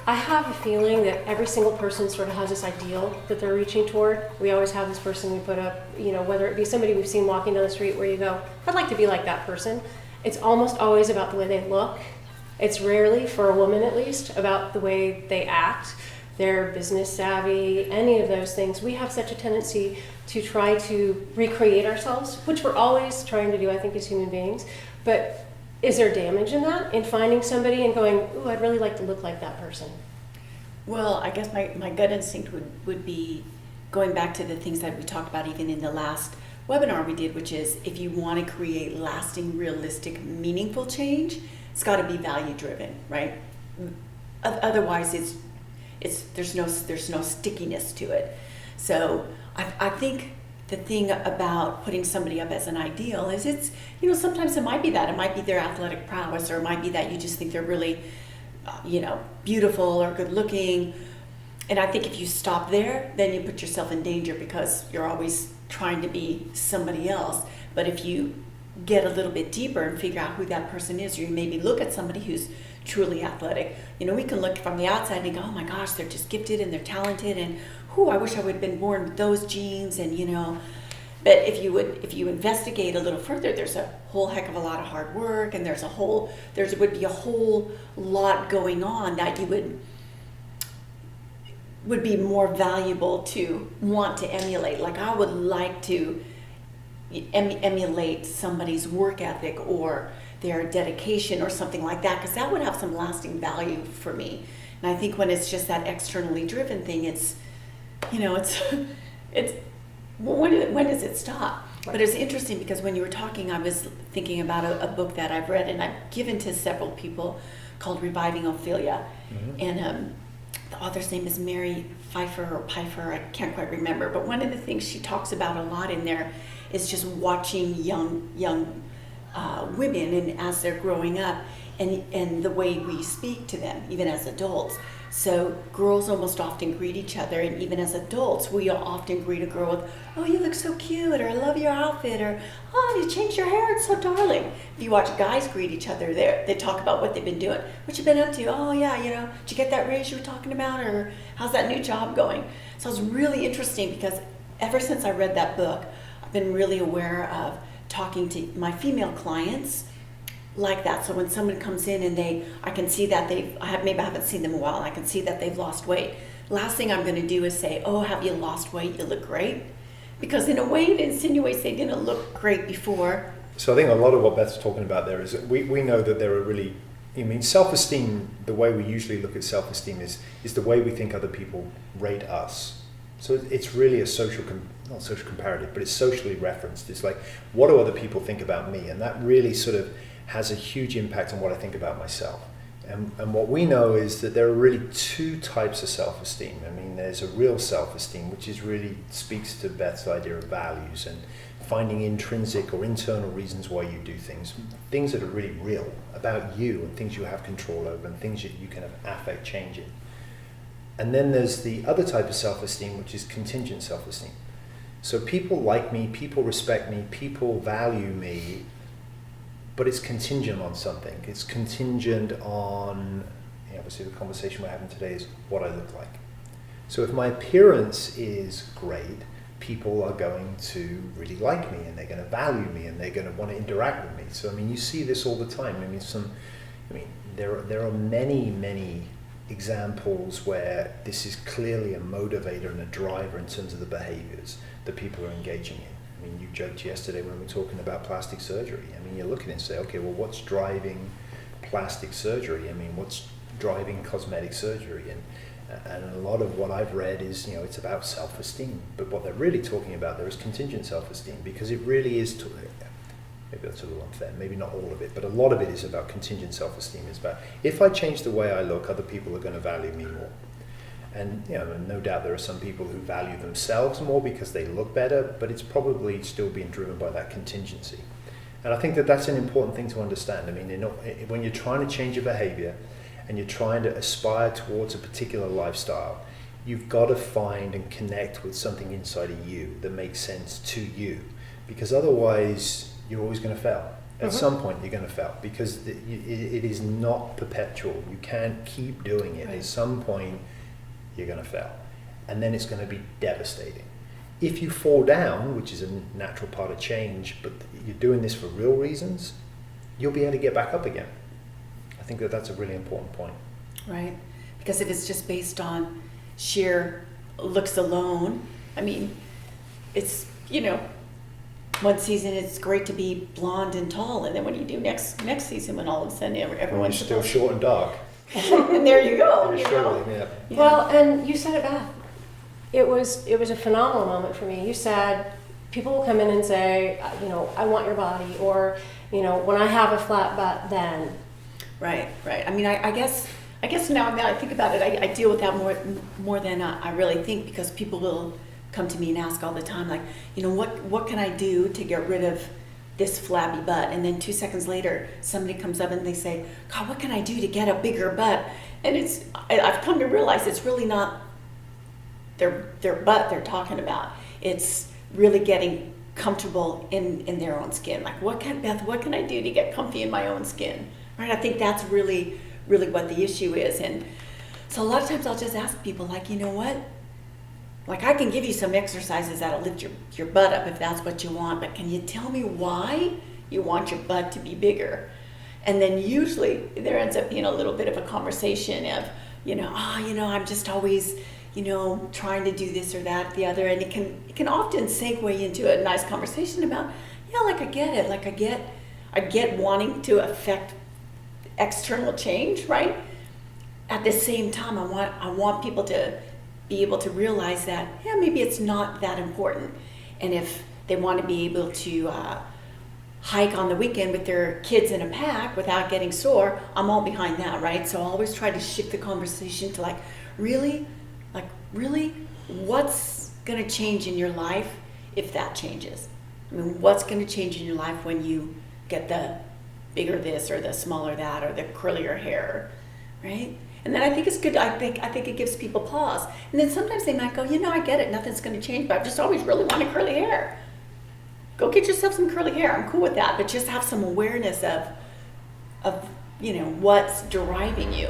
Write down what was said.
I have a feeling that every single person sort of has this ideal that they're reaching toward. We always have this person we put up, whether it be somebody we've seen walking down the street where you go, I'd like to be like that person. It's almost always about the way they look. It's rarely, for a woman at least, about the way they act, their business savvy, any of those things. We have such a tendency to try to recreate ourselves, which we're always trying to do, I think, as human beings. But is there damage in that, in finding somebody and going, ooh, I'd really like to look like that person? Well, I guess my gut instinct would be going back to the things that we talked about even in the last webinar we did, which is if you want to create lasting, realistic, meaningful change, it's got to be value driven, right? Otherwise, there's no stickiness to it. So I think the thing about putting somebody up as an ideal is it's, sometimes it might be that. It might be their athletic prowess, or it might be that you just think they're really, beautiful or good looking. And I think if you stop there, then you put yourself in danger because you're always trying to be somebody else. But if you get a little bit deeper and figure out who that person is, or you maybe look at somebody who's truly athletic, we can look from the outside and go, oh my gosh, they're just gifted and they're talented, and I wish I would have been born with those genes, and but if you investigate a little further, there's a whole heck of a lot of hard work, and there would be a whole lot going on that you would be more valuable to want to emulate. Like I would like to emulate somebody's work ethic or their dedication or something like that, because that would have some lasting value for me. And I think when it's just that externally driven thing, it's when does it stop? Right. But it's interesting because when you were talking, I was thinking about a book that I've read and I've given to several people called Reviving Ophelia. Mm-hmm. And the author's name is Mary Pfeiffer, I can't quite remember. But one of the things she talks about a lot in there is just watching young women, and as they're growing up, and the way we speak to them, even as adults. So girls almost often greet each other, and even as adults, we often greet a girl with, oh, you look so cute, or I love your outfit, or oh, you changed your hair, it's so darling. If you watch guys greet each other, they talk about what they've been doing. What you been up to? Oh yeah, did you get that raise you were talking about, or how's that new job going? So it's really interesting because ever since I read that book, I've been really aware of talking to my female clients like that. So when someone comes in and I can see that maybe I haven't seen them in a while, and I can see that they've lost weight. Last thing I'm going to do is say, oh, have you lost weight? You look great. Because in a way it insinuates they didn't look great before. So I think a lot of what Beth's talking about there is that we know that there are really, self-esteem, the way we usually look at self-esteem is the way we think other people rate us. So it's really not social comparative, but it's socially referenced. It's like, what do other people think about me? And that really sort of has a huge impact on what I think about myself. And what we know is that there are really two types of self-esteem. There's a real self-esteem, which really speaks to Beth's idea of values and finding intrinsic or internal reasons why you do things that are really real about you, and things you have control over, and things that you can affect change in. And then there's the other type of self-esteem, which is contingent self-esteem. So people like me, people respect me, people value me, but it's contingent on something. It's contingent on, obviously the conversation we're having today is what I look like. So if my appearance is great, people are going to really like me, and they're going to value me, and they're going to want to interact with me. So you see this all the time. There are many examples where this is clearly a motivator and a driver in terms of the behaviors that people are engaging in. You joked yesterday when we were talking about plastic surgery. You look at it and say, okay, well, what's driving plastic surgery? What's driving cosmetic surgery? And a lot of what I've read is, it's about self-esteem. But what they're really talking about there is contingent self-esteem, because it really is, maybe that's a little unfair, maybe not all of it, but a lot of it is about contingent self-esteem. It's about, if I change the way I look, other people are going to value me more. And no doubt there are some people who value themselves more because they look better, but it's probably still being driven by that contingency. And I think that that's an important thing to understand. When you're trying to change your behavior and you're trying to aspire towards a particular lifestyle, you've got to find and connect with something inside of you that makes sense to you, because otherwise you're always going to fail. At some point, you're going to fail because it is not perpetual. You can't keep doing it. Right. At some point, you're going to fail. And then it's going to be devastating. If you fall down, which is a natural part of change, but you're doing this for real reasons, you'll be able to get back up again. I think that that's a really important point. Right. Because if it's just based on sheer looks alone, I mean, it's, one season it's great to be blonde and tall, and then when you do next season, when all of a sudden When everyone's you're still short and dark. and there you go. You're struggling, yeah. Yeah. Well, and you said it, Beth. It was a phenomenal moment for me. You said people will come in and say, I want your body, or when I have a flat butt, then. Right. I mean, I guess now that I think about it, I deal with that more than I really think, because people will come to me and ask all the time, like, what can I do to get rid of this flabby butt? And then 2 seconds later, somebody comes up and they say, God, what can I do to get a bigger butt? And I've come to realize it's really not their butt they're talking about. It's really getting comfortable in their own skin. Like, Beth, what can I do to get comfy in my own skin? Right? I think that's really, really what the issue is. And so a lot of times I'll just ask people, like, you know what? Like, I can give you some exercises that'll lift your butt up if that's what you want, but can you tell me why you want your butt to be bigger? And then usually there ends up being a little bit of a conversation of, I'm just always, trying to do this or that, the other, and it can often segue into a nice conversation about, I get it, like I get wanting to affect external change, right? At the same time, I want people to be able to realize that, maybe it's not that important. And if they want to be able to hike on the weekend with their kids in a pack without getting sore, I'm all behind that, right? So I always try to shift the conversation to really, what's going to change in your life if that changes? I mean, what's going to change in your life when you get the bigger this or the smaller that or the curlier hair, right? And then I think it's good. I think it gives people pause. And then sometimes they might go, I get it. Nothing's going to change, but I just always really wanted curly hair. Go get yourself some curly hair. I'm cool with that. But just have some awareness of what's driving you.